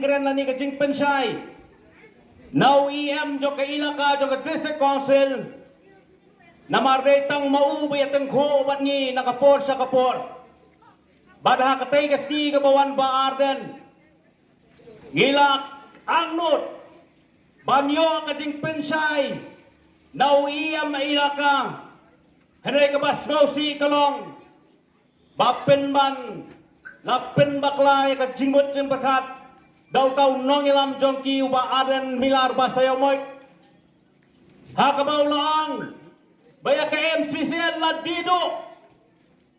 keren lani kajing pensai. Now EM jo ka ilaka jo ka district council. Namarday tang maubay at ang ko bat ni nakapor sa kapor. Badha katay kaski kabawan ba arden. Ngilak ang not. Banyo kajing pensay. Now EM ilaka. Henry kabasgaw si kalong. Bapen man. Lapen baklay kajingot jeng berkat. Daw tau nong ilam jongki uba arden milar basayaw moy. Hakabaw lang. Baya ka MCCL ladido.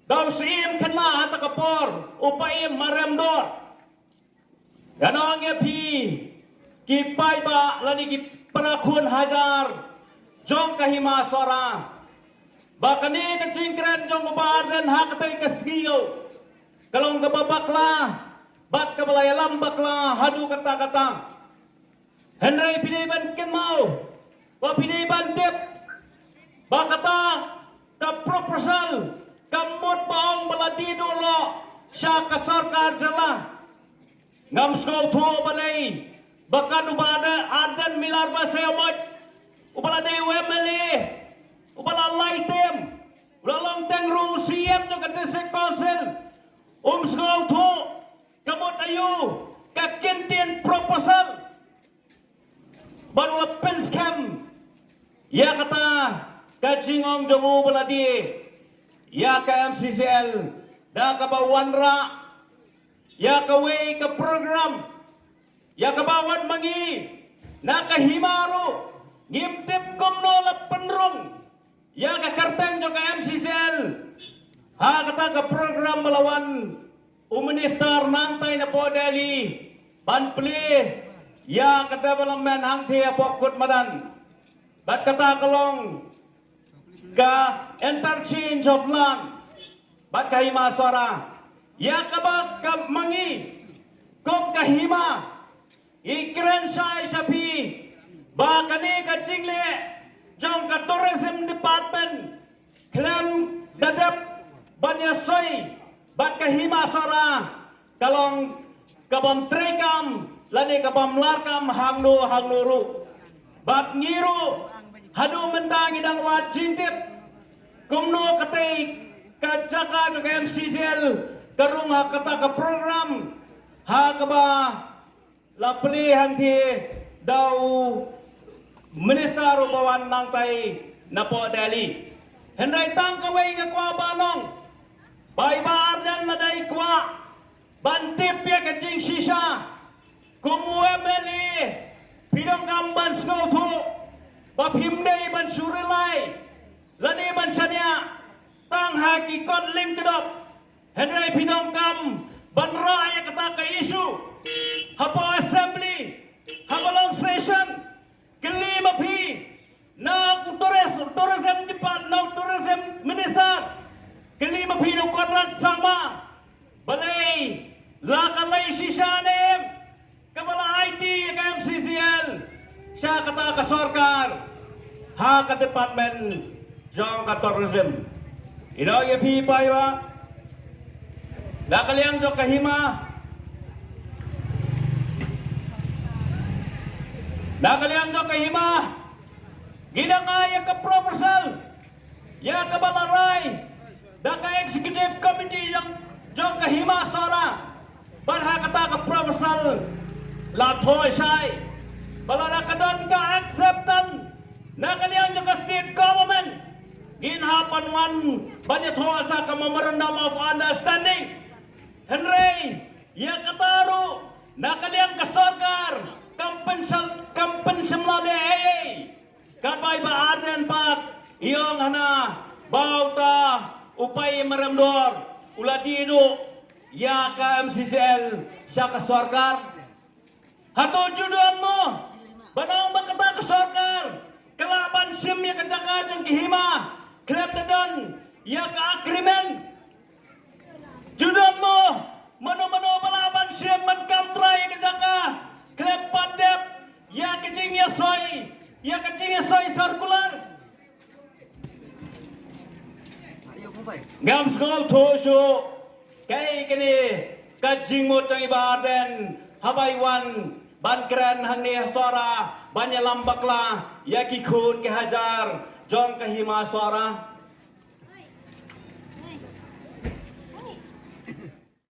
Daw si im kena hata kapor. Upa im maremdor. Ganong epi. Kipay ba lani kiparakun hajar. Jong kahima sora. Baka ni kacingkren jong ubaarden hakatay kaskiyo. Kalong kababakla. Bat kabalaya lambakla. Hadu kata-kata. Henry piniban kenmau. Wa piniban dip. Bakata ka proposal kamot paong baladido lo siya ka sarkar jala ngam skaw tuo balay baka ubada adan milar ba sayo mo ubala day UMLA ubala laitem ubala lang teng ru CM jo ka district council skaw tuo kamot ayo ka kintin proposal baru la penscam ya kata kajingong jongu baladi ya ka MCCL da ka bawanra ya ka way ka program ya ka bawat mangi na ka himaro ngimtip komno la penrong ya ka karteng jo ka MCCL ha kata ka program melawan uminister nantay na po Delhi panpli ya ka development hang thea pokut madan bat kata kalong ka interchange of land bat kahima sora ya kabak ka mangi kong kahima ikren sai sapi ba kani ka jingle jong ka tourism department klem dadap banyasoi bat kahima sora kalong kabam trekam lani kabam larkam hangnuru bat ngiru hadu mentang idang wajintip kumno katay kajaka ng MCCL karung hakata ka program hakaba lapli hangti daw minister upawan nang tay na po Delhi henday tang kaway nga kwa banong baybar dan naday kwa bantip ya kajing sisa kumuemeli pidong kamban snowto Bapimday ban surilay lani ban sanya tang haki kodling kedop henry pinongkam ban raya kata ka isu hapa assembly habalong session kelima pi na tourism department na tourism minister kelima pi no kodrat sama balay lakalay sisanem kabala IT ka MCCL siya kata ka sarkar ha ka department jang ka tourism ino ye pipay ba nakaliang jo kahima ginangaya ka proposal ya ka balaray da ka executive committee yang jang kahima sora barha kata ka proposal la thoy sai bala nakadon ka acceptan nakaliang ka state government ginhapan one banyak hoasa ka memorandum of understanding Henry ya kataru nakaliang ka sarkar compensation melalui AA kabay ba arden pat iyong hana bauta upay meremdor uladino ya ka MCCL siya ka sarkar hato juduan mo banang makata ka sarkar kalaban sim ya kajaka jong kihima klem dadon ya ka agreement juduan mo mano balaban sim man kamtra ya kajaka klem padep ya kajing ya soy circular ngam skol thosho kai kini kajing mo chang ibaden habaiwan ban keren hang ni suara banyak lambaklah ya ki khun ke hajar jong kahima suara